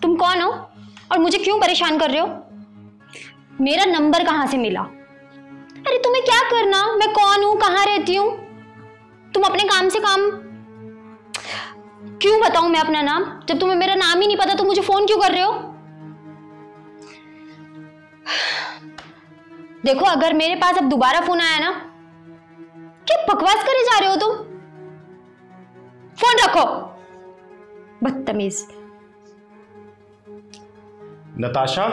तुम कौन हो और मुझे क्यों परेशान कर रहे हो? मेरा नंबर कहाँ से मिला? अरे तुम्हें क्या करना, मैं कौन हूं, कहाँ रहती हूँ? तुम अपने काम से काम। क्यों बताऊं मैं अपना नाम? जब तुम्हें मेरा नाम ही नहीं पता तो मुझे फोन क्यों कर रहे हो? देखो, अगर मेरे पास अब दोबारा फोन आया ना, क्या बकवास करे जा रहे हो तुम? फोन रखो, बदतमीज। नताशा,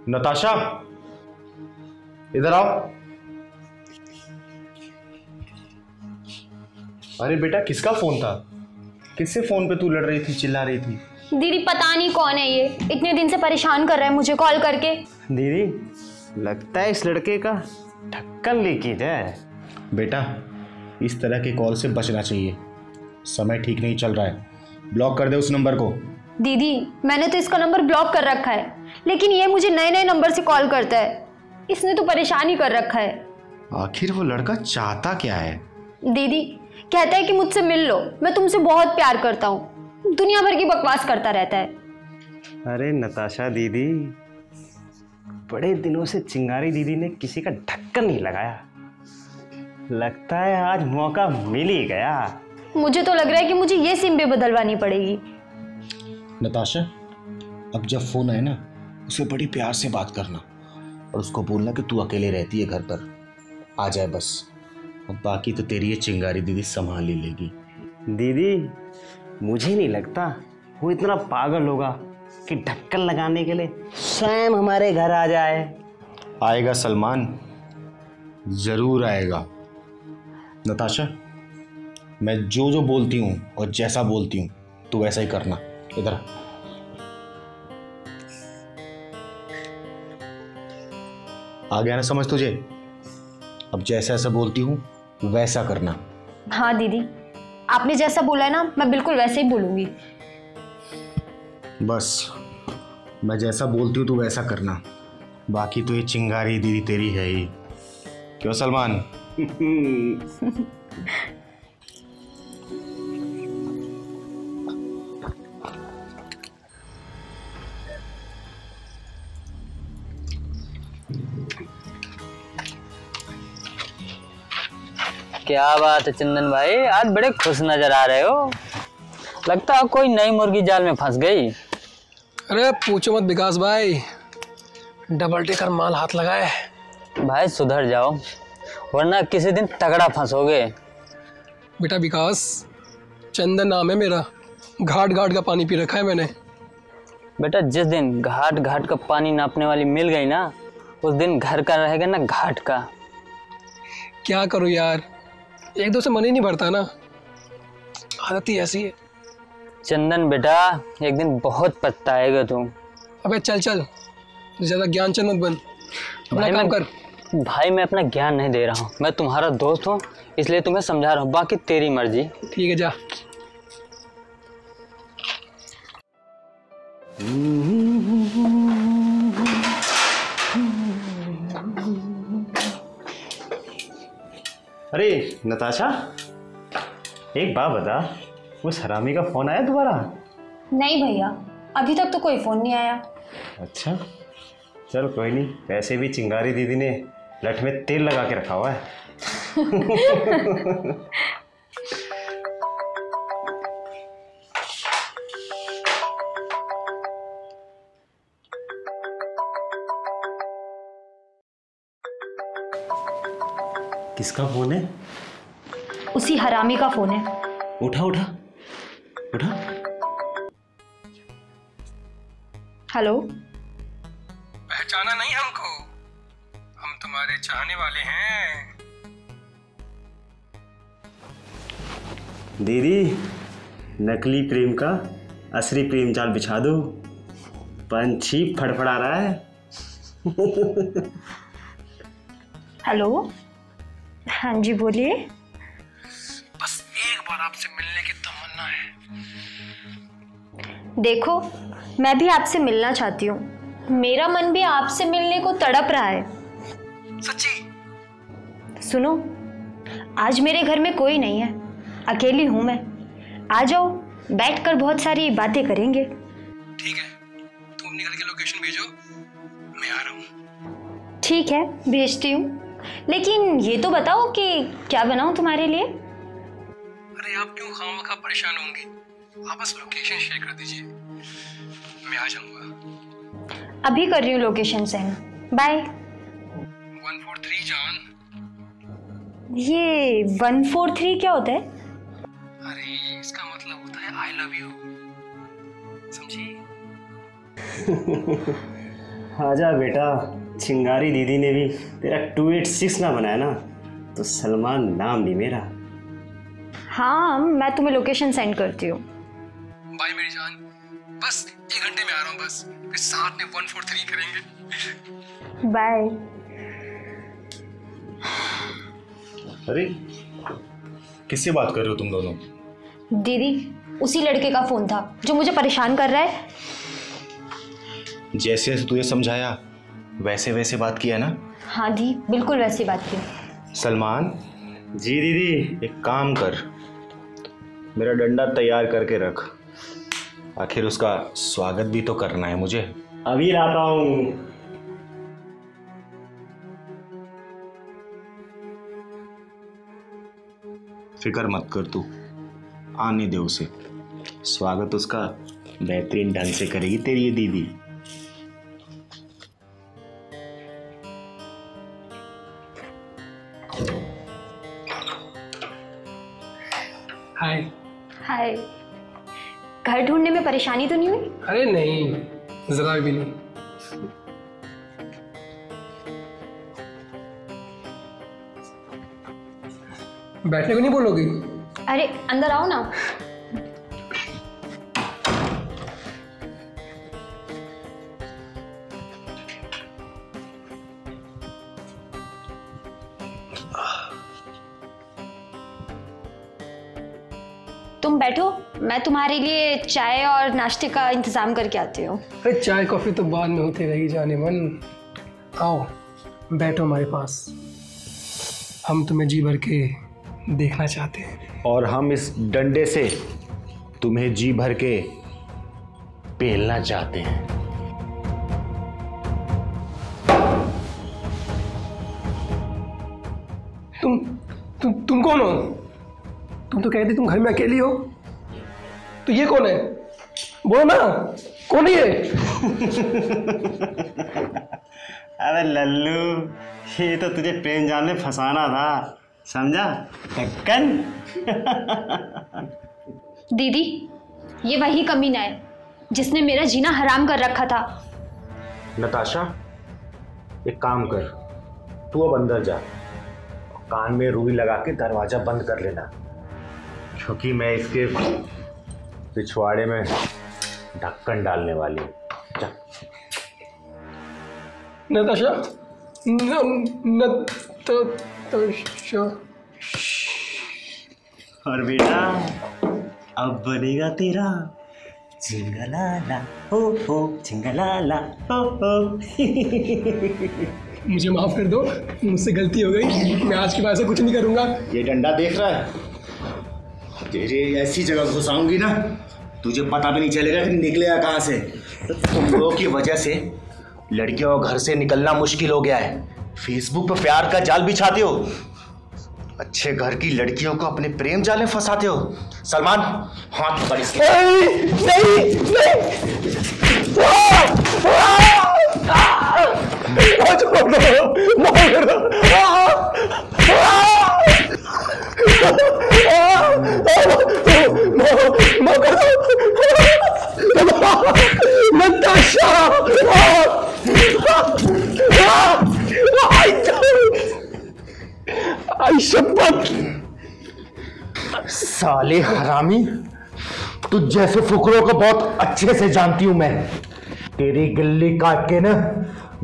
नताशा, इधर आओ। अरे बेटा, किसका फोन था? किससे फोन पे तू लड़ रही थी, चिल्ला रही थी? दीदी, पता नहीं कौन है ये, इतने दिन से परेशान कर रहा है मुझे कॉल करके। दीदी, लगता है इस लड़के का ढक्कन लीकेज है। बेटा, इस तरह के कॉल से बचना चाहिए। समय ठीक नहीं चल रहा है, ब्लॉक कर दे उस नंबर को। दीदी, मैंने तो इसका नंबर ब्लॉक कर रखा है, लेकिन ये मुझे नए नए नंबर से कॉल करता है। इसने तो परेशान ही कर रखा है। आखिर वो लड़का चाहता क्या है? दीदी, कहता है कि मुझसे मिल लो, मैं तुमसे बहुत प्यार करता हूँ। दुनिया भर की बकवास करता रहता है। अरे नताशा दीदी, बड़े दिनों से चिंगारी दीदी ने किसी का ढक्कन नहीं लगाया। लगता है आज मौका मिल ही गया। मुझे तो लग रहा है कि मुझे ये सिम भी बदलवानी पड़ेगी। नताशा, अब जब फोन आए ना, उसे बड़ी प्यार से बात करना और उसको बोलना कि तू अकेले रहती है घर पर, आ जाए बस। और बाकी तो तेरी ये चिंगारी दीदी संभाल ही लेगी। दीदी, मुझे नहीं लगता वो इतना पागल होगा कि ढक्कन लगाने के लिए स्वयं हमारे घर आ जाए। आएगा सलमान, जरूर आएगा। नताशा, मैं जो जो बोलती हूँ और जैसा बोलती हूँ तू वैसा ही करना। इधर आ गया ना समझ तुझे? अब जैसा ऐसा बोलती हूँ वैसा करना। हाँ दीदी, आपने जैसा बोला है ना, मैं बिल्कुल वैसे ही बोलूंगी। बस मैं जैसा बोलती हूँ तू वैसा करना। बाकी तो ये चिंगारी दीदी तेरी है ही। क्यों सलमान? क्या बात है चंदन भाई, आज बड़े खुश नजर आ रहे हो। लगता है कोई नई मुर्गी जाल में फंस गई। अरे पूछो मत विकास भाई, डबल टेकर माल हाथ लगाए। भाई सुधर जाओ, वरना किसी दिन तगड़ा फंसोगे। बेटा विकास, चंदन नाम है मेरा, घाट घाट का पानी पी रखा है मैंने। बेटा, जिस दिन घाट घाट का पानी नापने वाली मिल गई ना, उस दिन घर का रहेगा ना घाट का। क्या करूँ यार, एक दो से मन ही नहीं भरता ना, आदत ही ऐसी है। चंदन बेटा, एक दिन बहुत पछताएगा तू। अबे चल चल, ज्यादा ज्ञान चंद मत बन, अपना काम कर। भाई मैं अपना ज्ञान नहीं दे रहा हूँ, मैं तुम्हारा दोस्त हूँ, इसलिए तुम्हें समझा रहा हूँ, बाकी तेरी मर्जी। ठीक है, जा। अरे नताशा, एक बात बता, उस हरामी का फोन आया दोबारा? नहीं भैया, अभी तक तो कोई फोन नहीं आया। अच्छा, चल कोई नहीं, वैसे भी चिंगारी दीदी ने लठ में तेल लगा के रखा हुआ है। किसका फोन है? उसी हरामी का फोन है। उठा उठा उठा। हेलो। पहचाना नहीं हमको? हम तुम्हारे चाहने वाले हैं। दीदी, नकली प्रेम का असली प्रेम जाल बिछा दो, पंछी फड़फड़ा रहा है। हेलो, हाँ जी बोलिए। बस एक बार आपसे मिलने की तमन्ना है। देखो, मैं भी आपसे मिलना चाहती हूँ, मेरा मन भी आपसे मिलने को तड़प रहा है। सच्ची? सुनो, आज मेरे घर में कोई नहीं है, अकेली हूँ मैं। आ जाओ, बैठकर बहुत सारी बातें करेंगे। ठीक है, तुम निकल के लोकेशन भेजो, मैं आ रहा हूँ। ठीक है, भेजती हूँ। लेकिन ये तो बताओ कि क्या बनाऊँ तुम्हारे लिए? अरे आप क्यों खामखा परेशान होंगे, आप बस लोकेशन शेयर कर दीजिए, मैं आ जाऊँगा। अभी कर रही हूँ लोकेशन सेंड। बाय। 143 जान। ये 143 क्या होता है? अरे इसका मतलब होता है आई लव यू, समझी? आजा बेटा, चिंगारी दीदी ने भी तेरा 286 ना बनाया ना तो सलमान नाम नहीं मेरा। हाँ, मैं तुम्हें लोकेशन सेंड करती हूँ। बाय मेरी जान, बस 1 घंटे में आ रहा हूँ, बस फिर साथ में 143 करेंगे। बाय। अरे किससे बात कर रहे हो तुम दोनों? दीदी, उसी लड़के का फोन था जो मुझे परेशान कर रहा है। जैसे जैसे तुझे समझाया वैसे वैसे बात किया ना? हाँ दी, बिल्कुल वैसी बात की। सलमान, जी दीदी। एक काम कर, मेरा डंडा तैयार करके रख, आखिर उसका स्वागत भी तो करना है मुझे। अभी लाता हूँ। फिक्र मत कर तू, आने दे उसे, स्वागत उसका बेहतरीन ढंग से करेगी तेरी ये दीदी। हाय। हाय। घर ढूंढने में परेशानी तो नहीं हुई? अरे नहीं, जरा भी नहीं। बैठने को नहीं बोलोगी? अरे अंदर आओ ना। तुम बैठो, मैं तुम्हारे लिए चाय और नाश्ते का इंतजाम करके आती हूँ। अरे चाय कॉफी तो बाद में होती रहेगी जाने मन। आओ बैठो हमारे पास, हम तुम्हें जी भर के देखना चाहते हैं। और हम इस डंडे से तुम्हें जी भर के पेलना चाहते हैं। तुम कौन हो? तुम तो कहते तुम घर में अकेली हो, तो ये कौन है? बोलो ना, कौन है ये? अरे लल्लू, ये तो तुझे प्रेम जाल में फंसाना था, समझा? ढक्कन। दीदी, ये वही कमीना है जिसने मेरा जीना हराम कर रखा था। नताशा, एक काम कर, तू अब अंदर जा, कान में रुई लगा के दरवाजा बंद कर लेना, क्योंकि मैं इसके पिछवाड़े में ढक्कन डालने वाली हूँ। जा। नताशा, नताशा। और बेटा, अब बनेगा तेरा चिंगलाला हो चिंगलाला हो। मुझे माफ कर दो, मुझसे गलती हो गई, मैं आज के बाद ऐसा कुछ नहीं करूंगा। ये डंडा देख रहा है, तेरे ऐसी जगह घुसाऊंगी ना तुझे पता भी नहीं चलेगा कि निकलेगा कहाँ से। तो तुम लोगों की वजह से लड़कियों को घर से निकलना मुश्किल हो गया है। फेसबुक पर प्यार का जाल बिछाते हो, अच्छे घर की लड़कियों को अपने प्रेम जाल में फंसाते हो। सलमान, हाथ पर इसके। साले हरामी, तुझ जैसे फुकरों को बहुत अच्छे से जानती हूं मैं। तेरी गिल्ली काट के ना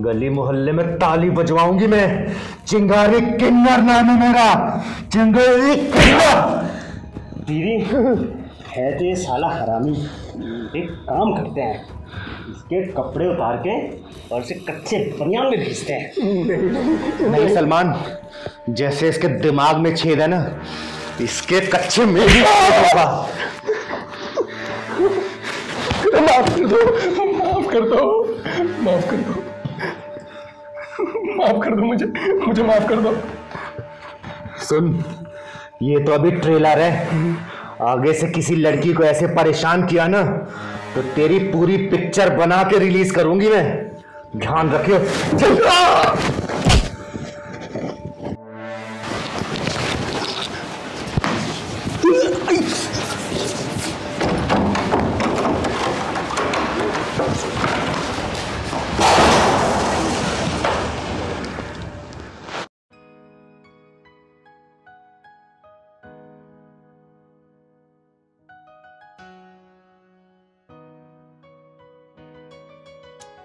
गली मोहल्ले में ताली बजवाऊंगी मैं। चिंगारी किन्नर नाम है मेरा, चिंगारी किन्नर। दीदी, है तो ये साला हरामी। एक काम करते हैं, इसके कपड़े उतार के और इसे कच्चे बनियान में भेजते हैं। नहीं सलमान, जैसे इसके दिमाग में छेद है ना, इसके कच्चे में भी होगा। माफ कर दो, माफ कर दो, माफ कर दो, माफ कर दो, मुझे माफ कर दो। सुन, ये तो अभी ट्रेलर है। आगे से किसी लड़की को ऐसे परेशान किया ना तो तेरी पूरी पिक्चर बना के रिलीज करूंगी मैं, ध्यान रखियो।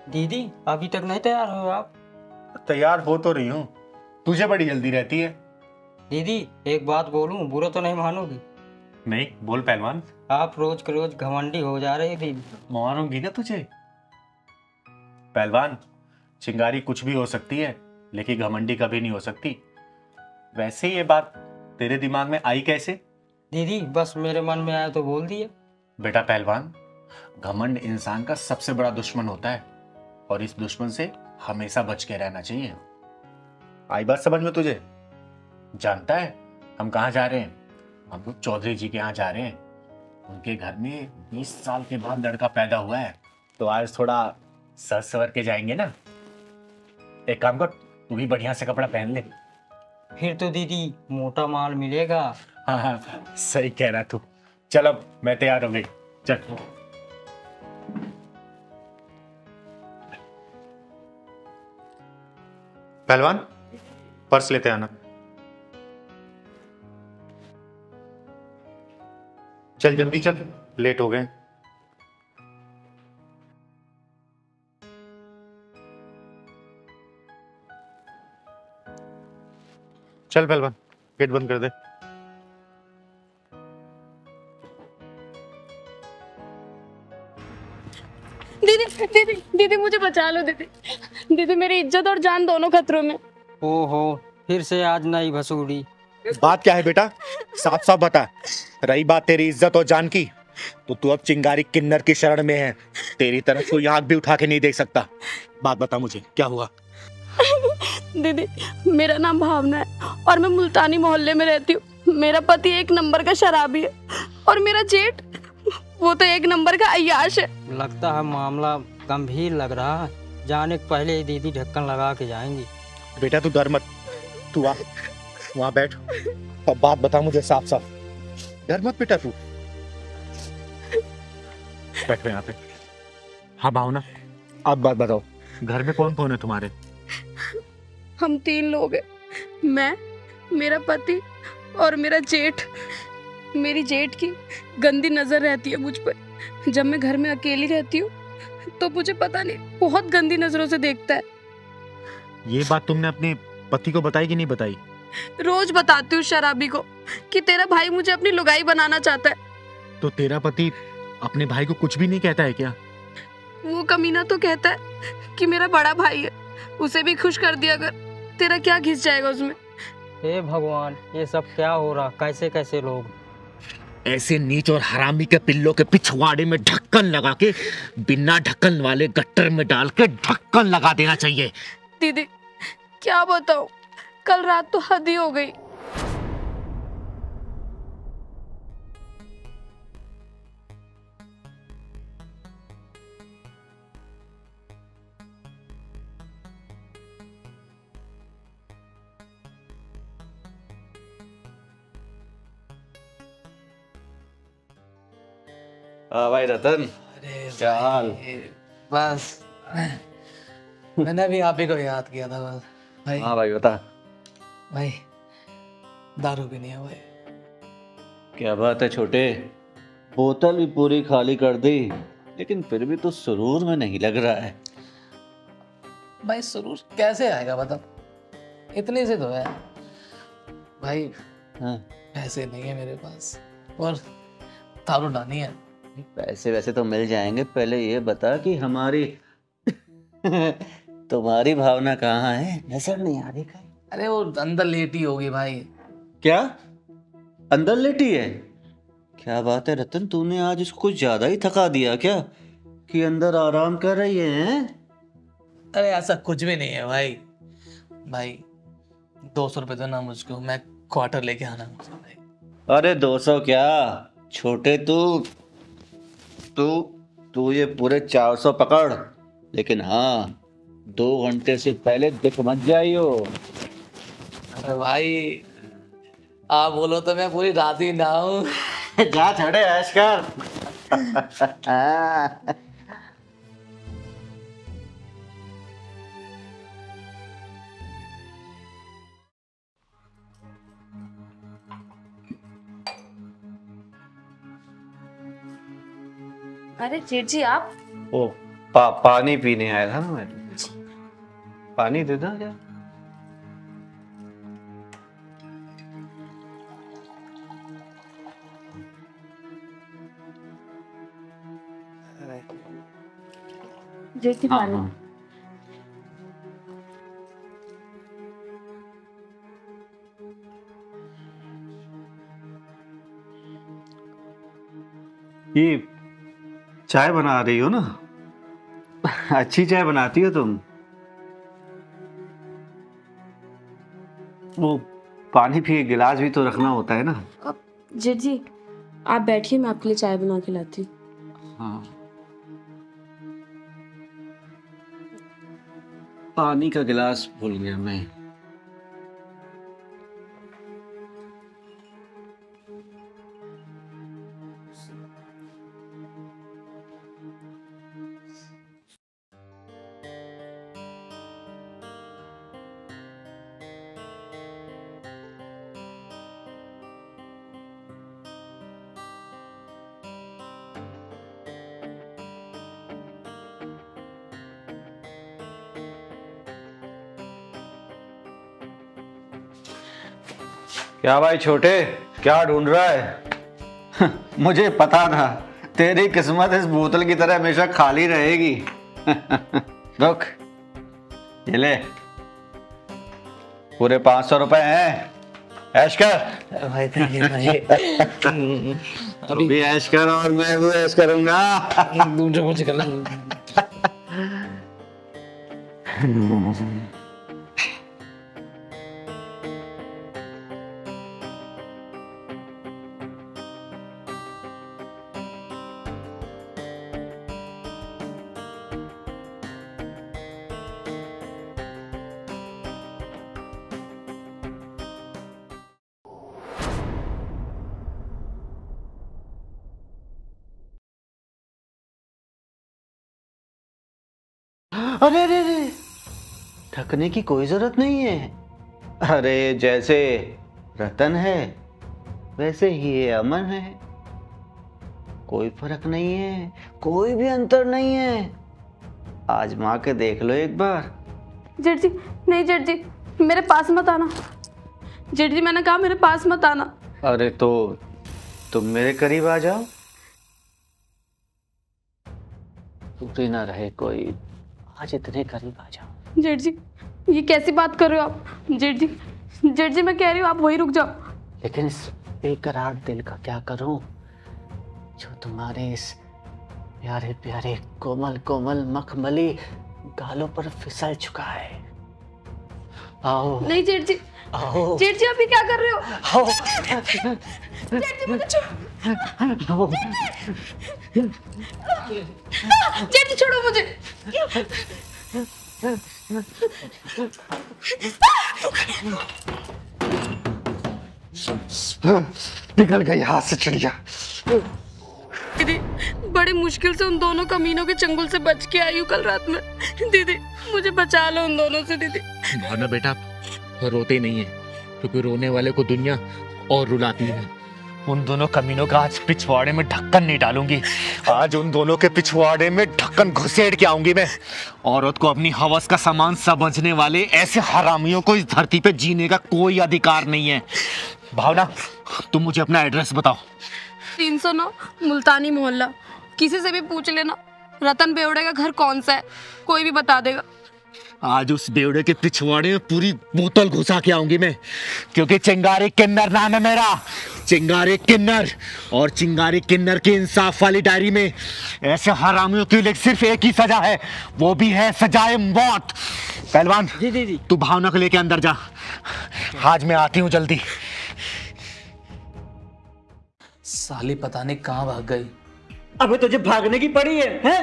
दीदी अभी तक नहीं तैयार हो आप? तैयार हो तो रही हूँ, तुझे बड़ी जल्दी रहती है। दीदी एक बात बोलूं, बुरा तो नहीं मानोगी? नहीं, बोल पहलवान। आप रोज के रोज घमंडी हो जा रहे दीदी। मारूंगी ना तुझे। पहलवान, चिंगारी कुछ भी हो सकती है लेकिन घमंडी कभी नहीं हो सकती। वैसे ये बात तेरे दिमाग में आई कैसे? दीदी बस मेरे मन में आया तो बोल दिया। बेटा पहलवान, घमंड इंसान का सबसे बड़ा दुश्मन होता है और इस दुश्मन से हमेशा बच के रहना चाहिए। आई बात समझ में तुझे? जानता है हम कहाँ जा रहे हैं? हम लोग चौधरी जी के यहाँ जा रहे हैं। उनके घर में 20 साल के बाद लड़का पैदा हुआ है, तो आज थोड़ा सज सवर के जाएंगे ना। एक काम कर, तू भी बढ़िया से कपड़ा पहन ले। फिर तो दीदी मोटा माल मिलेगा। हाँ हाँ, सही कह रहा तू। चल अब मैं तैयार हो गई, चल। पहलवान, पर्स लेते आना। चल जल्दी चल, लेट हो गए। चल पहलवान, गेट बंद कर दे। दीदी दीदी दीदी मुझे बचा लो दीदी। दीदी मेरी इज्जत और जान दोनों खतरों में। ओहो, फिर से आज नई भसूड़ी। बात क्या है बेटा, साफ साफ बता। रही बात तेरी इज्जत और जान की, तो तू अब चिंगारी किन्नर की शरण में है। तेरी तरफ कोई आंख भी उठा के नहीं देख सकता। बात बता मुझे, क्या हुआ? दीदी मेरा नाम भावना है और मैं मुल्तानी मोहल्ले में रहती हूँ। मेरा पति एक नंबर का शराबी है और मेरा जेठ वो तो एक नंबर का अय्याश है। लगता है मामला गंभीर लग रहा है। जाने के पहले ही दीदी ढक्कन लगा के जाएंगी। बेटा तू डर मत, तू आ वहां बैठ, अब बात बता मुझे साफ साफ। डर मत बेटा तू, बैठ यहाँ पे। हाँ भावना, अब बात बताओ, घर में कौन कौन है तुम्हारे? हम 3 लोग हैं, मैं, मेरा पति और मेरा जेठ। मेरी जेठ की गंदी नजर रहती है मुझ पर। जब मैं घर में अकेली रहती हूँ तो मुझे पता नहीं बहुत गंदी नजरों से देखता है। ये बात तुमने अपने पति को बताई कि नहीं बताई? रोज बताती हूँ शराबी को कि तेरा भाई मुझे अपनी लुगाई बनाना चाहता है। तो तेरा पति अपने भाई को कुछ भी नहीं कहता है क्या? वो कमीना तो कहता है कि मेरा बड़ा भाई है, उसे भी खुश कर दिया अगर, तेरा क्या घिस जाएगा उसमें। हे भगवान, ये सब क्या हो रहा? कैसे कैसे लोग। ऐसे नीच और हरामी के पिल्लों के पिछवाड़े में ढक्कन लगा के, बिना ढक्कन वाले गट्टर में डाल के ढक्कन लगा देना चाहिए। दीदी क्या बताऊं, कल रात तो हद ही हो गई। हाँ भाई रतन, क्या हाल? बस मैंने भी आप ही को याद किया था बस भाई। हाँ भाई बता। भाई दारू भी नहीं है भाई। क्या बात है छोटे, बोतल भी पूरी खाली कर दी, लेकिन फिर भी तो सुरूर में नहीं लग रहा है। भाई सुरूर कैसे आएगा बता, इतने से तो है भाई। हाँ। पैसे नहीं है मेरे पास और दारू डालनी है। पैसे वैसे तो मिल जाएंगे, पहले ये बता कि हमारी तुम्हारी भावना कहाँ है? नजर नहीं आ रही कहीं। अरे वो अंदर लेटी होगी भाई। क्या अंदर लेटी है? क्या बात है रतन, तूने आज इसको कुछ ज्यादा ही थका दिया क्या? कि अंदर आराम कर रही है? अरे ऐसा कुछ भी नहीं है भाई। भाई 200 रुपए दो ना मुझको, मैं क्वार्टर लेके आना मुझे भाई। अरे 200 क्या छोटे, तू ये पूरे 400 पकड़, लेकिन हाँ 2 घंटे से पहले दिख मत जाइयो। अरे भाई आप बोलो तो मैं पूरी रात ही ना हूँ। जा छोड़े ऐश कर। अरे जेठ जी आप ओ पानी पीने आया था ना मैं। पानी दे दो क्या? जेठ जी पानी। ये चाय बना रही हो ना? अच्छी चाय बनाती हो तुम। वो पानी भी गिलास भी तो रखना होता है ना। अब जेठ जी आप बैठिए, मैं आपके लिए चाय बना के लाती हूँ। हाँ पानी का गिलास भूल गया मैं। क्या भाई छोटे, क्या ढूंढ रहा है? मुझे पता था तेरी किस्मत इस बोतल की तरह हमेशा खाली रहेगी। रुक, ये ले, पूरे 500 रुपए हैं, ऐश कर। भाई भाई अभी भी ऐश कर और मैं भी ऐश करूंगा। दूसरे मुझे करना। अरे अरे अरे, ढकने की कोई जरूरत नहीं है। अरे जैसे रतन है वैसे ही ये अमन है, कोई फर्क नहीं है, कोई भी अंतर नहीं है। आजमा के देख लो एक बार। जेठ जी नहीं, जेठ जी मेरे पास मत आना। जेठ जी मैंने कहा मेरे पास मत आना। अरे तो तुम मेरे करीब आ जाओ, दूरी ना रहे कोई, आज इतने करीब आ जाओ। जेठ जी ये कैसी बात कर रहे हो आप? जेठ जी मैं कह रही हूँ आप वहीं रुक जाओ। लेकिन इस बेकरार दिल का क्या करूं जो तुम्हारे इस प्यारे प्यारे कोमल कोमल मखमली गालों पर फिसल चुका है। आओ। नहीं जेठ जी, आओ। जेठ जी आप ये क्या कर रहे हो? आओ। जेठ जी मुझे छोड़ो। जेठ जी छोड़ो मुझे। निकल गई हाथ से चिड़िया। दीदी बड़ी मुश्किल से उन दोनों कमीनों के चंगुल से बच के आई हूँ कल रात में। दीदी मुझे बचा लो उन दोनों से। दीदी भावना बेटा रोते नहीं है, क्योंकि रोने वाले को दुनिया और रुलाती है। उन दोनों कमीनों का आज पिछवाड़े में ढक्कन नहीं डालूंगी, आज उन दोनों के पिछवाड़े में ढक्कन घुसेड़ के आऊंगी मैं। औरत को अपनी हवस का सामान समझने वाले ऐसे हरामियों को इस धरती पे जीने का कोई अधिकार नहीं है। भावना तुम मुझे अपना एड्रेस बताओ। 309 मुल्तानी मोहल्ला। किसी से भी पूछ लेना रतन बेवड़े का घर कौन सा है, कोई भी बता देगा। आज उस बेवड़े के पिछवाड़े में पूरी बोतल घुसा के आऊंगी मैं, क्योंकि चिंगारी किन्नर नाम है मेरा, चिंगारी किन्नर। और चिंगारी किन्नर की इंसाफ वाली डायरी में ऐसे हरामियों के लिए सिर्फ एक ही सजा है, वो भी है सजाए मौत। पहलवान जी जी जी। तू भावना को लेके अंदर जा, आज मैं आती हूँ जल्दी। साली पता नहीं कहाँ भाग गई। अबे तुझे भागने की पड़ी है, हैं?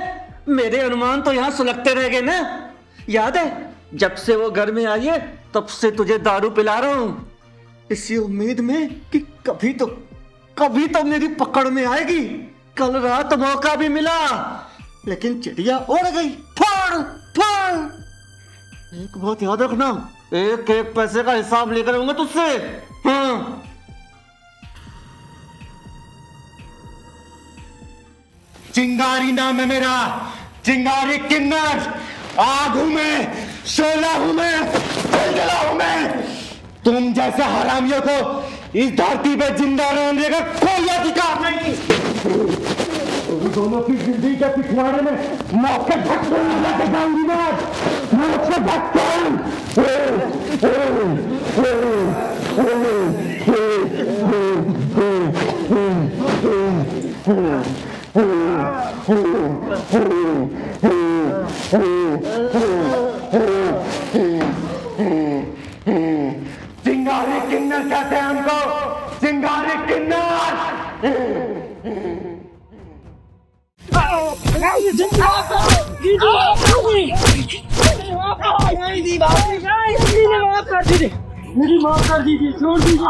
मेरे अनुमान तो यहाँ सुलगते रह गए ना। याद है जब से वो घर में आई है तब से तुझे दारू पिला रहा हूँ, इसी उम्मीद में कि कभी तो मेरी पकड़ में आएगी। कल रात मौका भी मिला लेकिन चिड़िया उड़ गई। फाड़ फाड़। एक बात याद रखना, एक एक पैसे का हिसाब लेकर आऊंगा तुझसे। हाँ चिंगारी नाम है मेरा, चिंगारी किन्नर। आग हूं मैं, शोला हूं मैं, बुलबुला हूं मैं। तुम जैसे हरामियों को इस धरती पे जिंदा रहने का कोई अधिकार नहीं। तुम दोनों की जिंदगी के पिछवाड़े में मौके भटके लेके जाऊंगी मैं, मौके चिंगारी किन्नर कहते हैं हमको, चिंगारी किन्नर। मेरी माफ कर दीजिए, छोड़ दीजिए।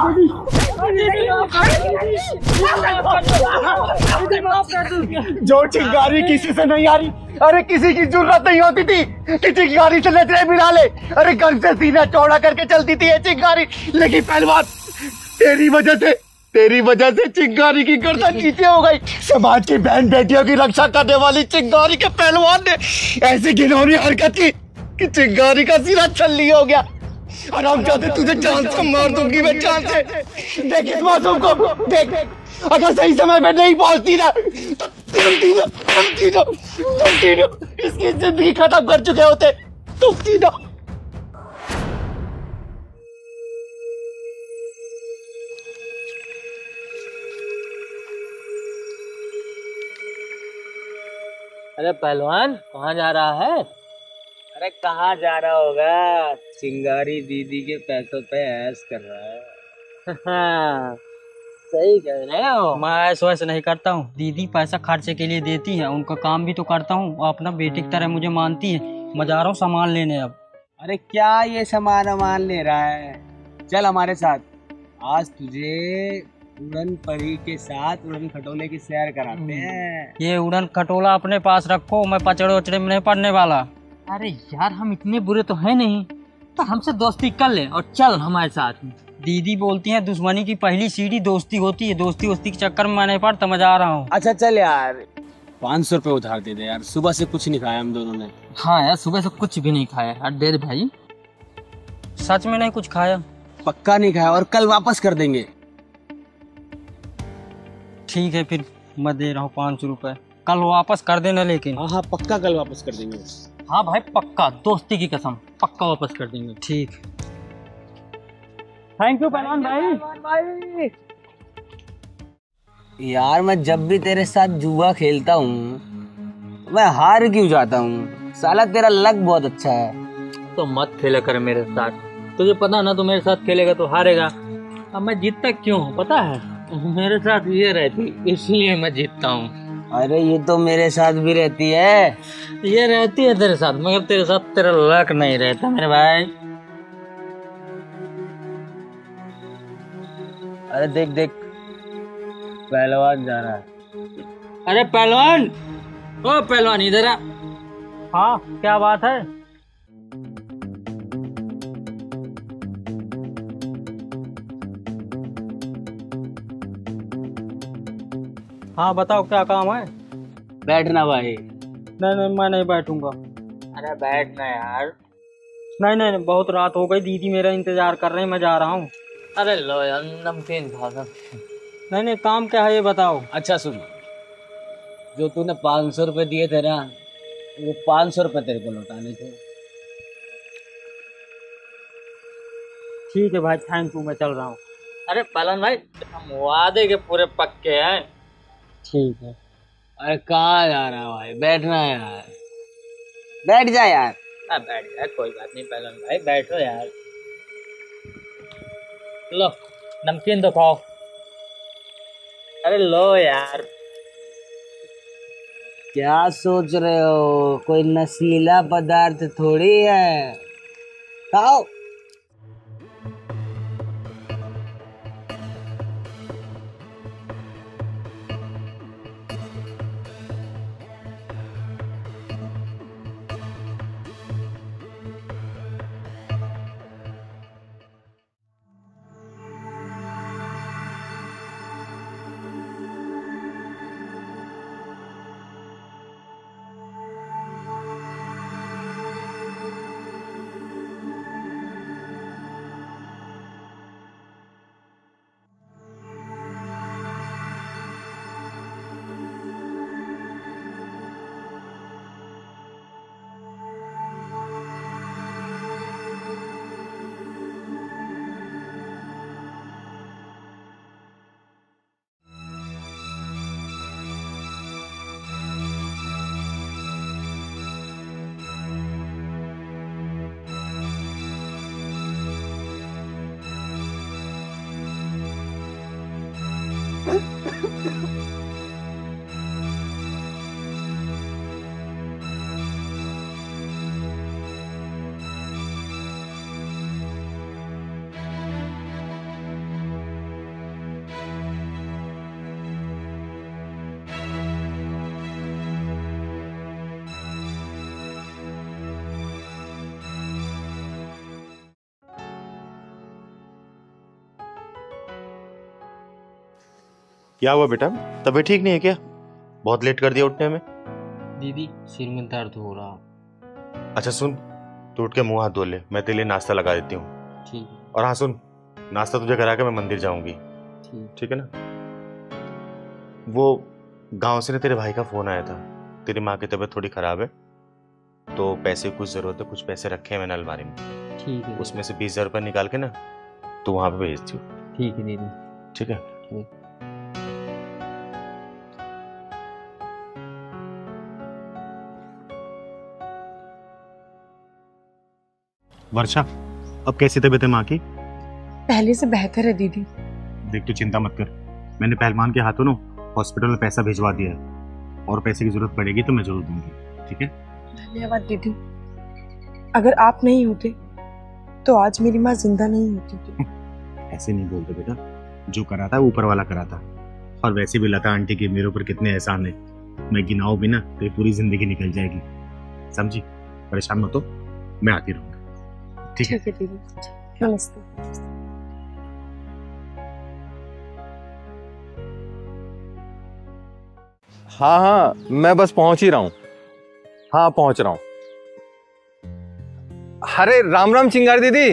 जो चिंगारी किसी से नहीं आ रही, अरे किसी की जरूरत नहीं होती थी कि चिंगारी से नजरें मिला ले। अरे घर से सीना चौड़ा करके चलती थी ये चिंगारी, लेकिन पहलवान तेरी वजह से चिंगारी की गर्दन नीचे हो गई। समाज की बहन बेटियों की रक्षा करने वाली चिंगारी के पहलवान ने ऐसी घिनौनी हरकत की कि चिंगारी का सिरा छल्ली हो गया। और हम चाहते तुझे जान से मार दूंगी मैं, जान से। देख इस मासूम को, देख अगर सही समय पे नहीं पहुंचती ना तुम तीनों इसकी जिंदगी खत्म कर चुके होते, तुम तीनों। अरे पहलवान कहाँ जा रहा है? अरे कहाँ जा रहा होगा, चिंगारी दीदी के पैसों पे ऐश कर रहा है। सही कह रहे हो। मैं ऐसा वैसे नहीं करता हूँ, दीदी पैसा खर्चे के लिए देती है, उनका काम भी तो करता हूँ, और अपना बेटे की तरह मुझे मानती है। मैं जा रहा हूँ सामान लेने अब। अरे क्या ये सामान ले रहा है, चल हमारे साथ। आज तुझे उड़न परी के साथ उड़न खटोले की सैर कराते हैं। ये उड़न खटोला अपने पास रखो, मैं पचड़े उचड़े में नहीं पड़ने वाला। अरे यार हम इतने बुरे तो है नहीं, तो हमसे दोस्ती कर ले और चल हमारे साथ। दीदी बोलती हैं दुश्मनी की पहली सीढ़ी दोस्ती होती है, दोस्ती वोस्ती के चक्कर में मैं नहीं पड़ता, मैं जा रहा हूँ। अच्छा चल यार, 500 रुपये उधार दे दे यार, सुबह से कुछ नहीं खाया हम दोनों ने। हाँ यार सुबह से कुछ भी नहीं खाया यार, दे दे भाई। सच में नहीं कुछ खाया? पक्का नहीं खाया, और कल वापस कर देंगे। ठीक है फिर मैं दे रहा हूँ 500 रुपये, कल वापस कर देना लेकिन। हाँ पक्का कल वापस कर देंगे। हाँ भाई पक्का, दोस्ती की कसम, पक्का वापस कर देंगे। ठीक, थैंक यू पहलवान भाई। यार मैं जब भी तेरे साथ जुआ खेलता हूँ मैं हार क्यों जाता हूँ, साला तेरा लक बहुत अच्छा है। तो मत खेला कर मेरे साथ, तुझे पता ना, तो मेरे साथ खेलेगा तो हारेगा। अब मैं जीतता क्यों हूँ पता है? मेरे साथ ये रहती इसलिए मैं जीतता हूँ। अरे ये तो मेरे साथ भी रहती है। ये रहती है तेरे साथ, मगर तेरे साथ तेरा लक नहीं रहता मेरे भाई। अरे देख देख पहलवान जा रहा है। अरे पहलवान, ओ पहलवान इधर आ। हाँ क्या बात है? हाँ बताओ क्या काम है? बैठना भाई। नहीं मैं नहीं बैठूंगा। अरे बैठना यार। नहीं बहुत रात हो गई, दीदी मेरा इंतजार कर रहे हैं, मैं जा रहा हूँ। अरे लो यार नमकीन खा। नहीं काम क्या है ये बताओ। अच्छा सुन, जो तूने 500 रुपये दिए थे ना, वो 500 रुपये तेरे को लौटाने थे। ठीक है भाई, थैंक यू, मैं चल रहा हूँ। अरे पहलवान भाई, हम वादे के पूरे पक्के हैं। ठीक है। अरे कहाँ जा रहा है भाई, बैठना है यार, बैठ जा यार। बैठ जा, कोई बात नहीं पहलवान भाई, बैठो यार। लो नमकीन तो खाओ। अरे लो यार। क्या सोच रहे हो, कोई नशीला पदार्थ थोड़ी है, खाओ। क्या हुआ बेटा, तबीयत ठीक नहीं है क्या? बहुत लेट कर दिया उठने में। दीदी सिर में दर्द हो रहा। अच्छा सुन, तू उठ के मुंह हाथ धो ले, मैं तेरे लिए नाश्ता लगा देती हूँ। ठीक। और हाँ सुन, नाश्ता तुझे करा के मैं मंदिर जाऊंगी। ठीक है ना? वो गांव से ना तेरे भाई का फोन आया था, तेरी माँ की तबीयत थोड़ी खराब है तो पैसे की कुछ जरूरत है, कुछ पैसे रखे हैं मैंने अलमारी में। ठीक है। उसमें से 20,000 रुपये निकाल के ना तू वहां पे भेज दियो। ठीक है दीदी। ठीक है। वर्षा, अब कैसी तबीयत है माँ की? पहले से बेहतर है दीदी। देख तू चिंता मत कर, मैंने पहलवान के हाथों ना हॉस्पिटल में पैसा भिजवा दिया है, और पैसे की जरूरत पड़ेगी तो मैं जरूर दूंगी। ठीक है? धन्यवाद दीदी, अगर आप नहीं होते तो आज मेरी माँ जिंदा नहीं होती थी। ऐसे नहीं बोलते बेटा, जो करा था ऊपर वाला करा था। और वैसे भी लता आंटी के मेरे ऊपर कितने एहसान है, मैं गिनाऊं भी ना तो ये पूरी जिंदगी निकल जाएगी। समझी? परेशान मत हो, मैं आती रहूंगा। ठीक है दीदी, नमस्ते। हाँ हाँ, मैं बस पहुंच ही रहा हूँ। हाँ पहुंच रहा हूँ। अरे राम राम चिंगारी दीदी।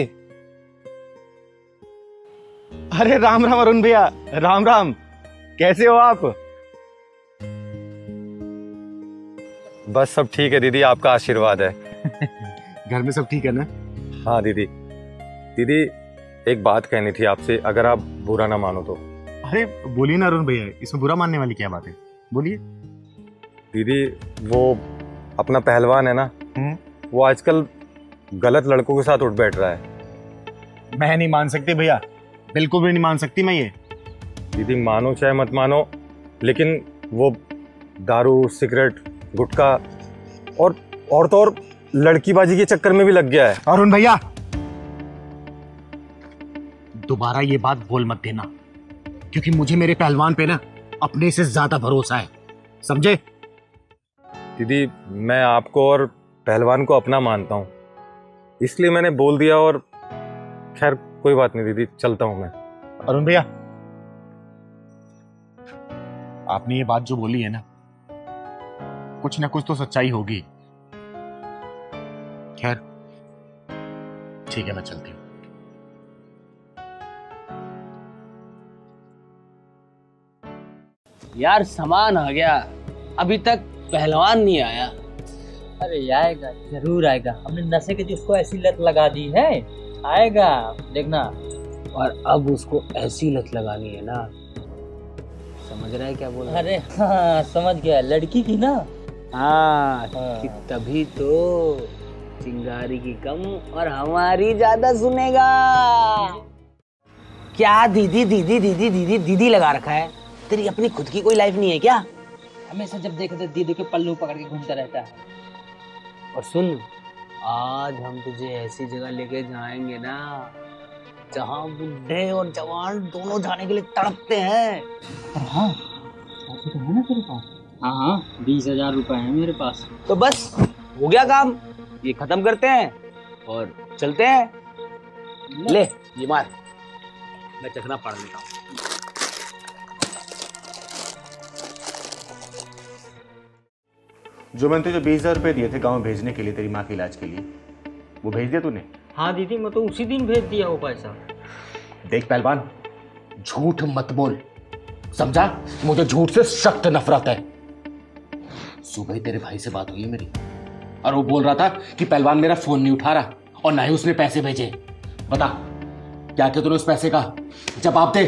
अरे राम राम अरुण भैया, राम राम, कैसे हो आप? बस सब ठीक है दीदी, आपका आशीर्वाद है। घर में सब ठीक है ना? हाँ दीदी। दीदी एक बात कहनी थी आपसे, अगर आप बुरा ना मानो तो। अरे बोलिए ना अरुण भैया, इसमें बुरा मानने वाली क्या बात है, बोलिए। दीदी वो अपना पहलवान है ना, वो आजकल गलत लड़कों के साथ उठ बैठ रहा है। मैं नहीं मान सकती भैया, बिल्कुल भी नहीं मान सकती मैं ये। दीदी मानो चाहे मत मानो, लेकिन वो दारू, सिगरेट, गुटखा और तो और लड़कीबाजी के चक्कर में भी लग गया है। अरुण भैया दोबारा ये बात बोल मत देना, क्योंकि मुझे मेरे पहलवान पे ना अपने से ज्यादा भरोसा है, समझे? दीदी मैं आपको और पहलवान को अपना मानता हूँ, इसलिए मैंने बोल दिया। और खैर कोई बात नहीं दीदी, चलता हूँ मैं। अरुण भैया आपने ये बात जो बोली है ना, कुछ ना कुछ तो सच्चाई होगी। खैर ठीक है, मैं चलती हूँ। यार सामान आ गया, अभी तक पहलवान नहीं आया। अरे आएगा, जरूर आएगा। हमने नशे की जिसको ऐसी लत लगा दी है आएगा देखना। और अब उसको ऐसी लत लगानी है ना, समझ रहा है क्या बोल रहा है? अरे हाँ समझ गया, लड़की की ना। हाँ कि तभी तो चिंगारी की कम और हमारी ज्यादा सुनेगा। क्या दीदी दीदी दीदी दीदी दीदी लगा रखा है? तेरी अपनी खुद की कोई लाइफ नहीं है क्या? हमेशा जब देखो तो दीदी के पल्लू पकड़ के घूमता रहता है। और सुन, आज हम तुझे ऐसी जगह लेके जाएंगे ना जहाँ बुढ़े और जवान दोनों जाने के लिए तड़पते हैं। पर हाँ पैसे तो है ना तेरे पास? हाँ हाँ 20,000 रुपए है मेरे पास। तो बस हो गया काम, ये खत्म करते हैं और चलते हैं। ले ये मार, मैं चखना पढ़ लेता हूँ। जो मैंने तुझे 20,000 रुपए दिए थे गांव भेजने के लिए तेरी माँ के इलाज के लिए, वो भेज दिया तूने? हाँ दीदी मैं तो उसी दिन भेज दिया वो पैसा। देख पहलवान, झूठ मत बोल, समझा? मुझे झूठ से सख्त नफरत है। सुबह ही तेरे भाई से बात हुई है मेरी और वो बोल रहा था कि पहलवान मेरा फोन नहीं उठा रहा और ना ही उसने पैसे भेजे। बता क्या क्या तूने उस पैसे का जवाब दे,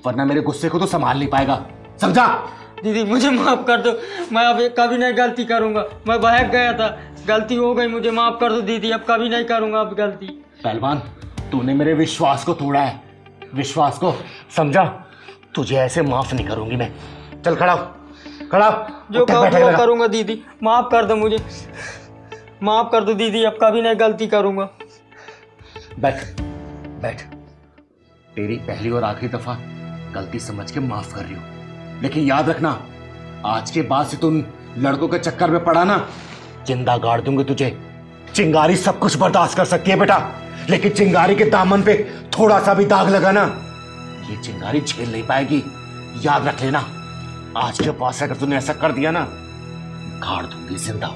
वरना मेरे गुस्से को तो संभाल नहीं पाएगा, समझा? दीदी मुझे माफ कर दो, मैं अब कभी नहीं गलती करूंगा। मैं बहक गया था, गलती हो गई, मुझे माफ कर दो दीदी, अब कभी नहीं करूंगा अब गलती। पहलवान तूने मेरे विश्वास को तोड़ा है, विश्वास को, समझा? तुझे ऐसे माफ नहीं करूंगी मैं। चल खड़ा खड़ा, जो करूंगा दीदी, माफ कर दो मुझे, माफ कर दो दीदी, अब कभी नहीं गलती करूंगा। बैठ बैठ, तेरी पहली और आखिरी दफा गलती समझ के माफ कर रही हूं, लेकिन याद रखना आज के बाद से तुम लड़कों के चक्कर में पड़ा ना, जिंदा गाड़ दूंगी तुझे। चिंगारी सब कुछ बर्दाश्त कर सकती है बेटा, लेकिन चिंगारी के दामन पे थोड़ा सा भी दाग लगा ना, ये चिंगारी झेल नहीं पाएगी, याद रख लेना। आज के बाद से अगर तूने ऐसा कर दिया ना, गाड़ दूंगी जिंदा।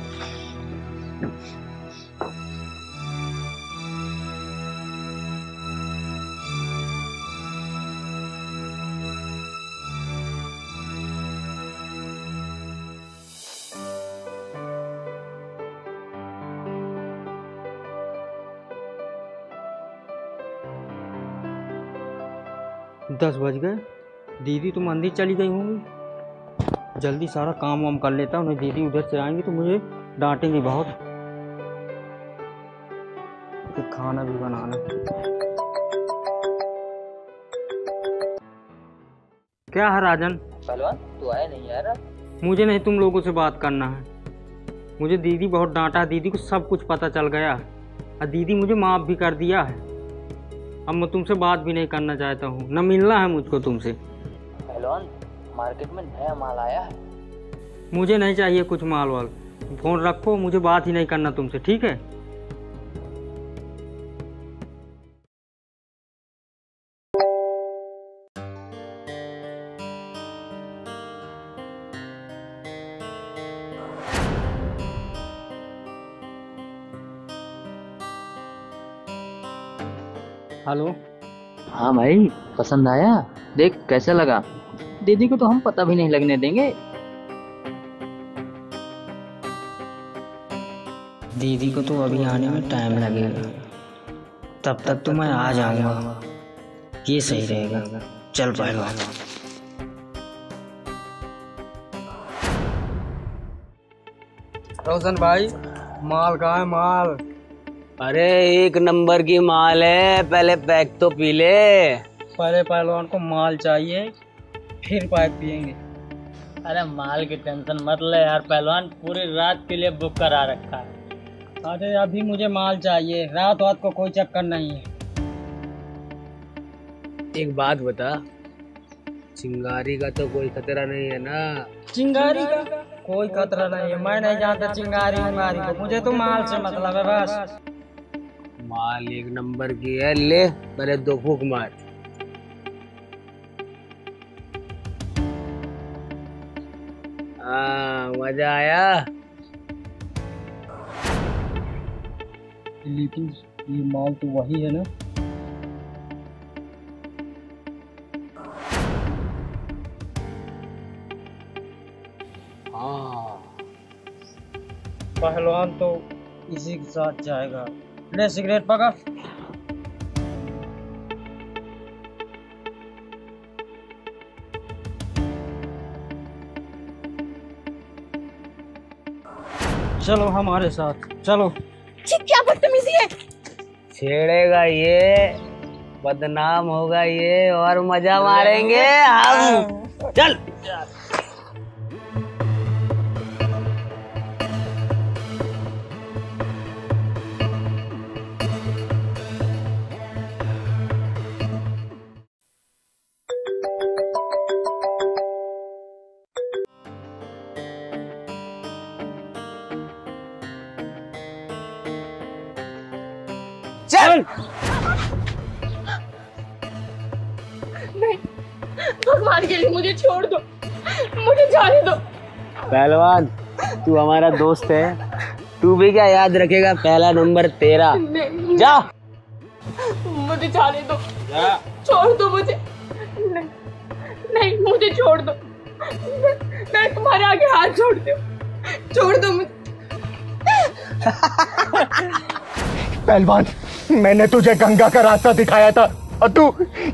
दस बज गए, दीदी तो मंदिर चली गई होंगी। जल्दी सारा काम वाम कर लेता हूँ, दीदी उधर से आएंगी तो मुझे डांटेंगी बहुत। तो खाना भी बनाना। क्या है राजन? पहलवान तू आया नहीं यार? मुझे नहीं तुम लोगों से बात करना है, मुझे दीदी बहुत डांटा, दीदी को सब कुछ पता चल गया है और दीदी मुझे माफ़ भी कर दिया है। अब मैं तुमसे बात भी नहीं करना चाहता हूँ, न मिलना है मुझको तुमसे। पहलवान मार्केट में नया माल आया है। मुझे नहीं चाहिए कुछ माल वाल, फोन रखो, मुझे बात ही नहीं करना तुमसे, ठीक है? हेलो। हाँ भाई पसंद आया? देख कैसा लगा? दीदी को तो हम पता भी नहीं लगने देंगे। दीदी को तो अभी आने में टाइम लगेगा, तब तक तो मैं आ जाऊंगा, ये सही रहेगा। चल पहलवान। रोशन भाई माल कहाँ है? माल अरे एक नंबर की माल है, पहले पैक तो पी ले। पहले पहलवान को माल चाहिए, फिर पैक पियेंगे। अरे माल की टेंशन मत ले यार पहलवान, पूरी रात के लिए बुक करा रखा है। अरे अभी मुझे माल चाहिए, रात वात को कोई चक्कर नहीं है। एक बात बता, चिंगारी का तो कोई खतरा नहीं है ना? चिंगारी का कोई खतरा नहीं है, मैं नहीं जानता चिंगारी उंगारी को, मुझे तो माल से मतलब है बस। माल एक नंबर की है, ले पहले 2 फूंक मार। मजा आया? लेकिन ये माल तो वही है ना? हाँ पहलवान तो इसी के साथ जाएगा। ले सिगरेट पकड़। चलो हमारे साथ चलो। क्या बदतमीजी है। छेड़ेगा ये, बदनाम होगा ये और मजा मारेंगे हम। चल चल। नहीं, भगवान के लिए मुझे छोड़ दो, मुझे जाने दो। पहलवान तू हमारा दोस्त है, तू भी क्या याद रखेगा, पहला नंबर तेरा। नहीं, जा मुझे जाने दो, छोड़ दो मुझे। नहीं, नहीं मुझे छोड़ दो, मैं तुम्हारे आगे हाथ जोड़ती हूँ, छोड़ दो मुझे। पहलवान मैंने तुझे गंगा का रास्ता दिखाया था और तू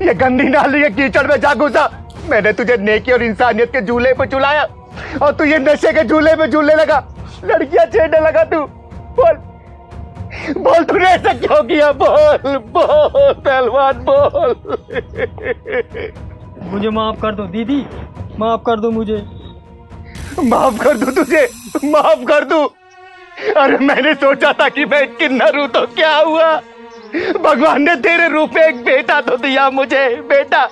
ये गंदी नाली के कीचड़ में जा घुसा। मैंने तुझे नेकी और इंसानियत के झूले पे झुलाया और तू ये नशे के झूले में झूलने लगा, लड़कियां छेड़ने लगा। तू बोल बोल तूने ऐसा क्यों किया, बोल बोल पहलवान बोल। मुझे माफ कर दो दीदी, माफ कर दो मुझे। माफ कर दूं तुझे, माफ कर दूं? अरे मैंने सोचा था कि मैं किन्नर हूं तो क्या हुआ, भगवान ने तेरे रूप में एक बेटा तो दिया मुझे, बेटा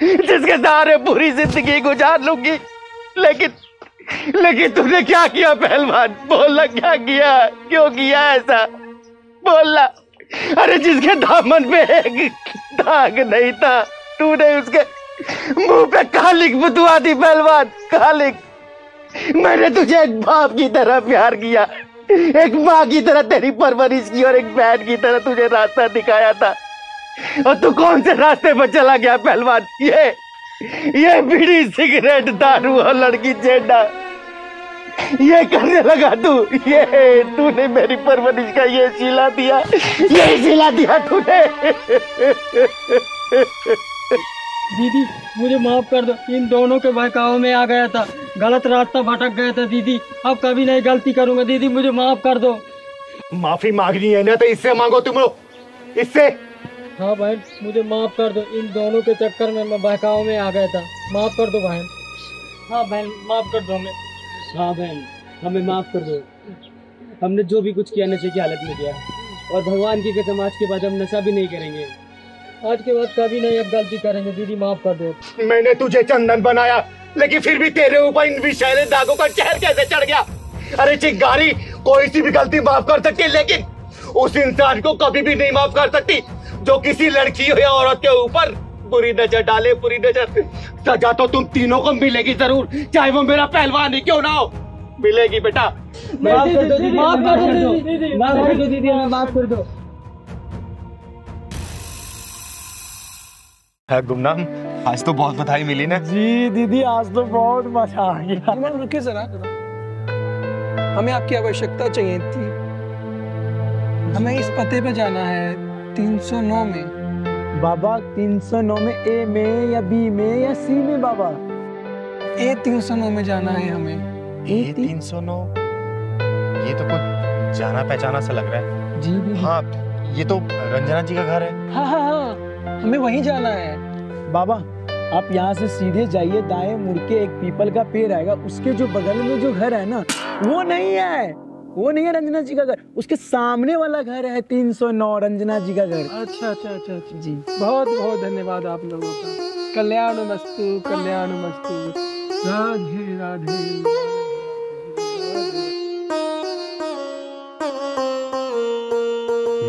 जिसके सहारे पूरी जिंदगी गुजार लूंगी। लेकिन तूने क्या किया पहलवान, बोलना क्या किया, क्यों किया ऐसा, बोलना। अरे जिसके दामन में एक दाग नहीं था तूने उसके मुंह पे कालिक बुतवा दी पहलवान, कालिक। मैंने तुझे एक बाप की तरह प्यार किया, एक माँ की तरह तेरी परवरिश की और एक बहन की तरह तुझे रास्ता दिखाया था, और तू कौन से रास्ते पर चला गया पहलवान। ये बीड़ी सिगरेट दारू और लड़की छेड़ना ये करने लगा तू। ये तूने मेरी परवरिश का ये सिला दिया, ये सिला दिया तूने। दीदी मुझे माफ कर दो, इन दोनों के बहकावे में आ गया था, गलत रास्ता भटक गया था दीदी, अब कभी नहीं गलती करूंगा दीदी, मुझे माफ कर दो। माफी मांगनी है ना तो इससे मांगो तुम लोग, इससे। हाँ बहन मुझे माफ कर दो, इन दोनों के चक्कर में मैं बहकावे में आ गया था, माफ कर दो बहन। हाँ बहन माफ कर दो हमें। हाँ बहन हमें माफ कर दो, हमने जो भी कुछ किया नशे की हालत में किया, और भगवान की कसम आज के बाद हम नशा भी नहीं करेंगे, आज के बाद कभी नहीं अब गलती करेंगे दीदी, माफ कर दो। मैंने तुझे चंदन बनाया लेकिन फिर भी तेरे ऊपर इन विषैले दागों का कहर कैसे चढ़ गया। अरे चिंगारी कोई सी भी गलती माफ कर सकती है, लेकिन उस इंसान को कभी भी नहीं माफ कर सकती जो किसी लड़की या औरत के ऊपर बुरी नजर डाले, बुरी नजर। सजा तो तुम तीनों को मिलेगी जरूर, चाहे वो मेरा पहलवान ही क्यों ना हो, मिलेगी बेटा। माफ कर दो दीदी, माफ कर दो दीदी, माफ कर दो दीदी, हमें माफ कर दो। गुमनाम आज तो बहुत बधाई मिली ना। जी दीदी आज तो बहुत मजा आ गया। रुकिए जरा, हमें आपकी आवश्यकता चाहिए थी, हमें इस पते पे जाना है 309 में। बाबा 309 में ए में या बी में या सी में बाबा? ए 309 में जाना है हमें। ए 309, ये तो कुछ जाना पहचाना सा लग रहा है। जी दीदी। हाँ ये तो रंजना जी का घर है। हाँ हाँ हाँ हमें वहीं जाना है। बाबा आप यहाँ से सीधे जाइए, दाएं मुड़ के एक पीपल का पेड़ आएगा, उसके जो बगल में जो घर है ना वो नहीं है, वो नहीं है रंजना जी का घर, उसके सामने वाला घर है 309 रंजना जी का घर। अच्छा अच्छा अच्छा अच्छा जी, बहुत बहुत धन्यवाद आप लोगों का। कल्याण मस्तु, कल्याण मस्तु। राधे राधे।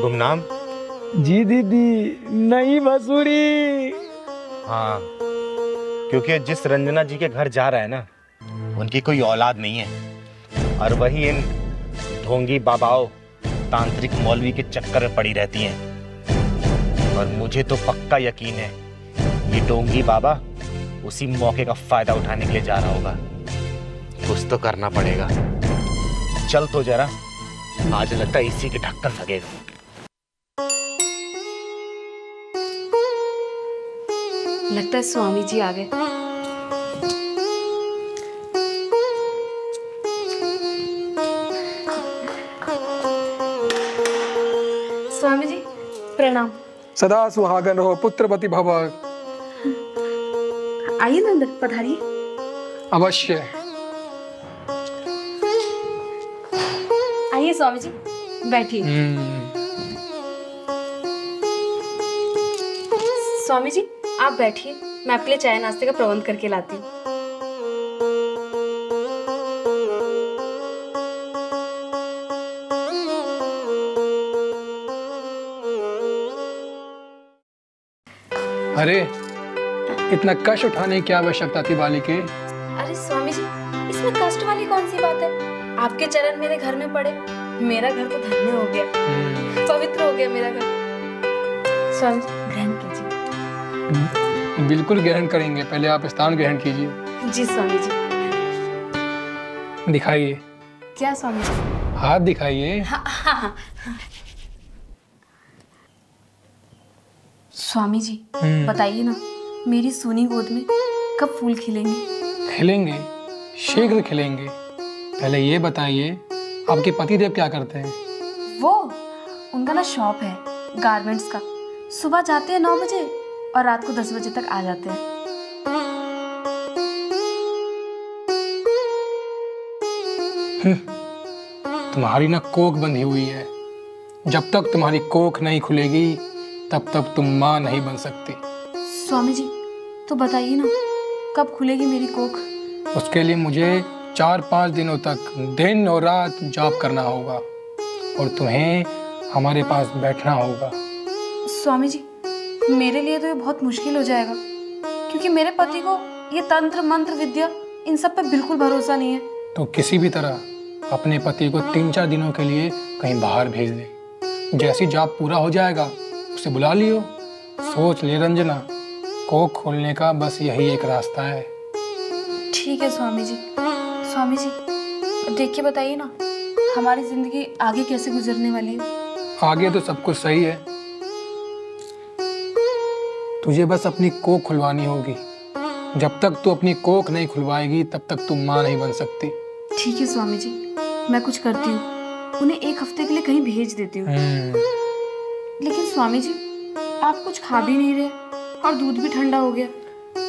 गुमनाम जी दीदी, नई बसुरी। हाँ क्योंकि जिस रंजना जी के घर जा रहा है ना उनकी कोई औलाद नहीं है, और वही इन ढोंगी बाबाओं तांत्रिक मौलवी के चक्कर में पड़ी रहती हैं। और मुझे तो पक्का यकीन है ये ढोंगी बाबा उसी मौके का फायदा उठाने के लिए जा रहा होगा। कुछ तो करना पड़ेगा, चल तो जरा, आज लगता है इसी के ढक्कन लगेगा। लगता है स्वामी जी आ गए। स्वामी जी प्रणाम। सदा सुहागन रहो, पुत्रवती भव। आइए ना अंदर, पधारिए। अवश्य। आइए स्वामी जी, बैठिए। स्वामी जी आप बैठिए, मैं आपके लिए चाय नाश्ते का प्रबंध करके लाती हूँ। अरे इतना कष्ट उठाने की आवश्यकता थी बालिके? अरे स्वामी जी इसमें कष्ट वाली कौन सी बात है? आपके चरण मेरे घर में पड़े, मेरा घर तो धन्य हो गया, पवित्र हो गया मेरा घर। स्वामी जी ग्रहण कीजिए। बिल्कुल ग्रहण करेंगे, पहले आप स्थान ग्रहण कीजिए। जी स्वामी जी। दिखाइए। क्या स्वामी जी? हाथ दिखाइए। हाँ, हाँ, हाँ। स्वामी जी बताइए ना, मेरी सोनी गोद में कब फूल खिलेंगे? खिलेंगे, शीघ्र खिलेंगे। पहले ये बताइए आपके पतिदेव क्या करते हैं? वो उनका ना शॉप है गारमेंट्स का, सुबह जाते हैं 9 बजे और रात को 10 बजे तक आ जाते हैं। तुम्हारी ना कोख बंधी हुई है, जब तक तुम्हारी कोख नहीं खुलेगी तब तक तुम माँ नहीं बन सकती। स्वामी जी तो बताइए ना कब खुलेगी मेरी कोख? उसके लिए मुझे 4-5 दिनों तक दिन और रात जॉब करना होगा और तुम्हें हमारे पास बैठना होगा। स्वामी जी मेरे लिए तो ये बहुत मुश्किल हो जाएगा, क्योंकि मेरे पति को ये तंत्र मंत्र विद्या इन सब पे बिल्कुल भरोसा नहीं है। तो किसी भी तरह अपने पति को 3-4 दिनों के लिए कहीं बाहर भेज दे। जैसी जॉब पूरा हो जाएगा उसे बुला लियो। सोच ले रंजना, कोख खोलने का बस यही एक रास्ता है। ठीक है स्वामी जी। स्वामी जी देख के बताइए ना हमारी जिंदगी आगे कैसे गुजरने वाली है? आगे तो सब कुछ सही है, तुझे बस अपनी कोख खुलवानी होगी। जब तक तू अपनी कोख नहीं खुलवाएगी तब तक तू माँ नहीं बन सकती। ठीक है स्वामी जी, मैं कुछ करती हूँ, उन्हें 1 हफ्ते के लिए कहीं भेज देती हूँ। लेकिन स्वामी जी आप कुछ खा भी नहीं रहे और दूध भी ठंडा हो गया।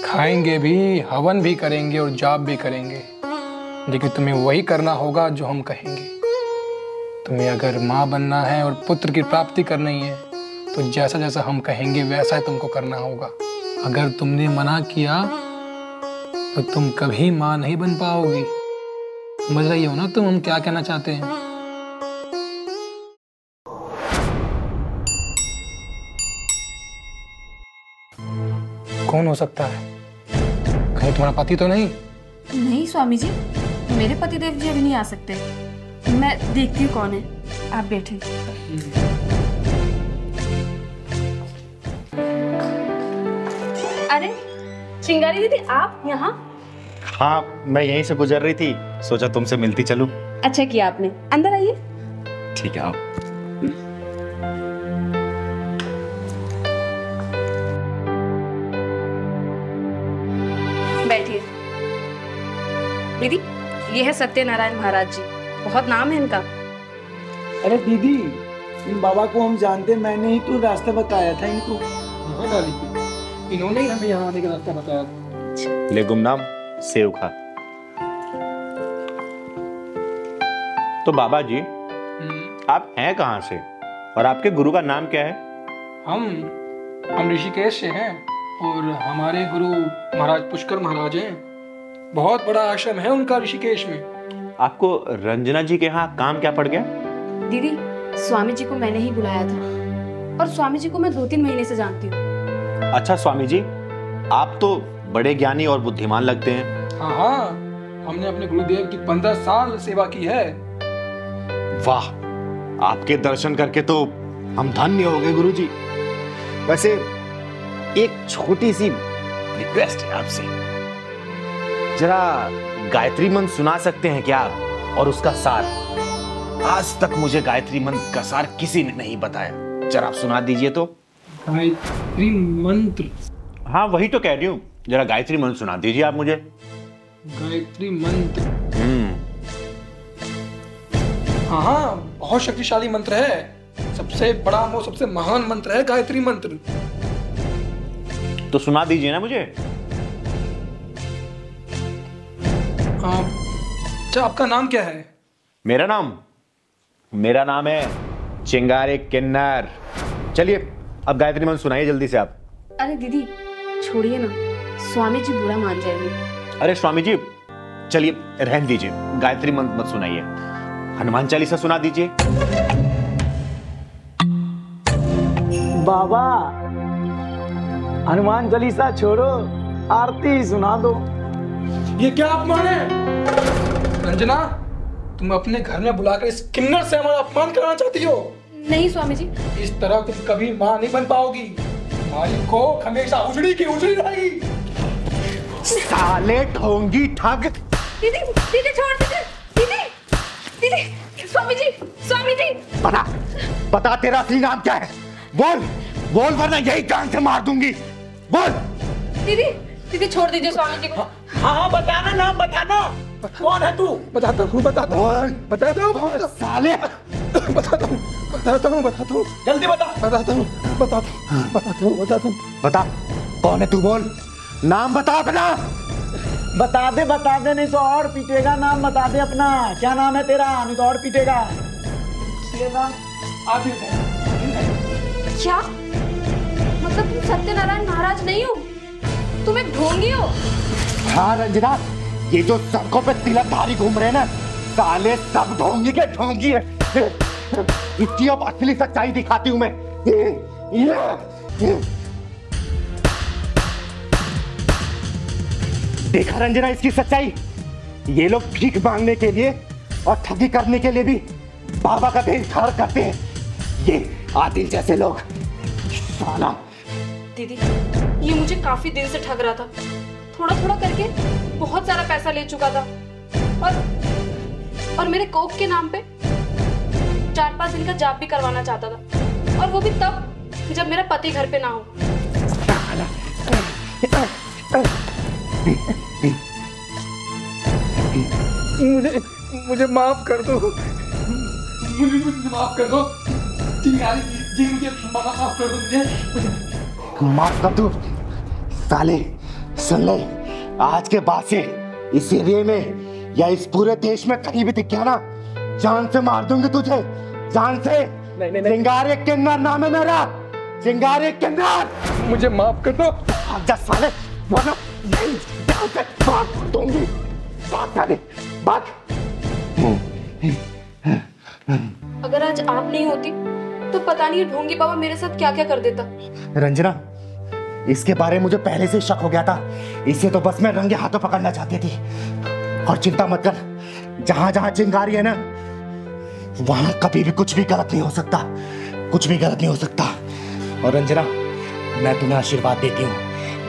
खाएंगे भी, हवन भी करेंगे और जाप भी करेंगे, लेकिन तुम्हें वही करना होगा जो हम कहेंगे। तुम्हें अगर माँ बनना है और पुत्र की प्राप्ति करनी है तो जैसा जैसा हम कहेंगे वैसा ही तुमको करना होगा। अगर तुमने मना किया तो तुम कभी माँ नहीं बन पाओगी। समझ रही हो ना तुम हम क्या कहना चाहते हैं? कौन हो सकता है? कहीं तुम्हारा पति तो नहीं? नहीं स्वामी जी, मेरे पतिदेव जी अभी नहीं आ सकते। मैं देखती हूँ कौन है, आप बैठे। अरे चिंगारी दीदी आप यहाँ? हाँ मैं यहीं से गुजर रही थी, सोचा तुमसे मिलती चलूं। अच्छा किया आपने, अंदर आइए। ठीक है आओ। बैठिए। दीदी ये है सत्यनारायण महाराज जी, बहुत नाम है इनका। अरे दीदी इन बाबा को हम जानते, मैंने ही तो रास्ता बताया था इनको। इन्होंने ही हमें यहाँ आने का रास्ता बताया था। ले गुमनाम सेव खा। तो बाबा जी आप हैं कहाँ से और आपके गुरु का नाम क्या है? हम ऋषिकेश से हैं और हमारे गुरु महाराज पुष्कर महाराज हैं। बहुत बड़ा आश्रम है उनका ऋषिकेश में। आपको रंजना जी के यहाँ काम क्या पड़ गया? दीदी स्वामी जी को मैंने ही बुलाया था और स्वामी जी को मैं 2-3 महीने से जानती हूँ। अच्छा स्वामी जी आप तो बड़े ज्ञानी और बुद्धिमान लगते हैं। हाँ हमने अपने गुरुदेव की 15 साल सेवा की है। वाह आपके दर्शन करके तो हम धन्य हो गए गुरुजी। वैसे एक छोटी सी रिक्वेस्ट है आपसे, जरा गायत्री मंत्र सुना सकते हैं क्या आप? और उसका सार, आज तक मुझे गायत्री मंत्र का सार किसी ने नहीं बताया, जरा आप सुना दीजिए तो। गायत्री मंत्र? हाँ वही तो कह रही हूँ, जरा गायत्री मंत्र सुना दीजिए आप मुझे। गायत्री मंत्र? हाँ बहुत शक्तिशाली मंत्र है, सबसे बड़ा वो सबसे महान मंत्र है गायत्री मंत्र। तो सुना दीजिए ना मुझे। अच्छा, आपका नाम क्या है? मेरा नाम है चिंगारी किन्नर। चलिए अब गायत्री मंत्र सुनाइए जल्दी से आप। अरे दीदी छोड़िए ना, स्वामी जी बुरा मान जाएंगे। अरे स्वामी जी चलिए रहने दीजिए, गायत्री मंत्र मत सुनाइए, हनुमान चालीसा सुना दीजिए। बाबा हनुमान चालीसा छोड़ो, आरती सुना दो। ये क्या अपमान है? रंजना, तुम अपने घर में बुलाकर इस किन्नर से हमारा अपमान कराना चाहती हो? नहीं स्वामी जी, इस तरह तुम कभी मां नहीं बन पाओगी। तुम्हारी कोख हमेशा उजड़ी की उजड़ी रहेगी। साले ढोंगी ठग। दीदी दीदी छोड़ दीजिए। दीदी दीदी स्वामी जी बता तेरा असली नाम क्या है? बोल वरना यही जान से मार दूंगी। बोल। दीदी छोड़ दीजिए स्वामी जी को। हाँ बताना, नाम बताना, कौन है तू? बताता हूँ साले बताता हूँ जल्दी बता कौन है तू? बोल नाम बता। बता दे नहीं तो और पीटेगा। नाम बता दे अपना, क्या नाम है तेरा? नहीं तो और पीटेगा। क्या मतलब तुम सत्यनारायण महाराज नहीं हो? तुम एक ढोंगी हो? हाँ रंजना, ये जो सड़कों पे तिलकधारी घूम रहे हैं ना, साले सब ढोंगी के ढोंगी है। इसकी अब असली सच्चाई दिखाती हूँ मैं। देखा रंजना इसकी सच्चाई? ये लोग भीख मांगने के लिए और ठगी करने के लिए भी बाबा का भेष धारण करते हैं। ये आदिल जैसे लोग। साला दीदी ये मुझे काफी दिन से ठग रहा था, थोड़ा करके बहुत सारा पैसा ले चुका था और मेरे कोक के नाम पे 4-5 दिन का जाप भी करवाना चाहता था, और वो भी तब जब मेरा पति घर पे ना हो। मुझे माफ कर दो। मुझे माफ कर दो। जी मुझे माफ कर दो। माफ कर दो। साले सुन ले, आज के बाद से इस एरिया में या इस पूरे देश में कहीं भी दिख गया ना, जान से मार दूंगी तुझे, जान से। चिंगारी किन्नर नाम है मेरा, चिंगारी किन्नर। मुझे माफ कर दो। जा साले, वरना यही जान से मार दूंगी। बात। अगर आज आप नहीं होती तो पता नहीं ढोंगी बाबा मेरे साथ क्या क्या कर देता। रंजना, इसके बारे में मुझे पहले से शक हो गया था, इसे तो बस मैं रंगे हाथों पकड़ना चाहती थी। और चिंता मत कर, जहां जहां चिंगारी है ना, वहां कभी भी कुछ भी गलत नहीं हो सकता, कुछ भी गलत नहीं हो सकता। और रंजना, मैं तुम्हें आशीर्वाद देती हूँ,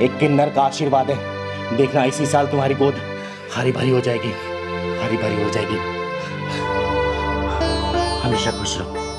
एक किन्नर का आशीर्वाद है। देखना इसी साल तुम्हारी गोद हरी भरी हो जाएगी, हरी भरी हो जाएगी। हमेशा खुश रहो।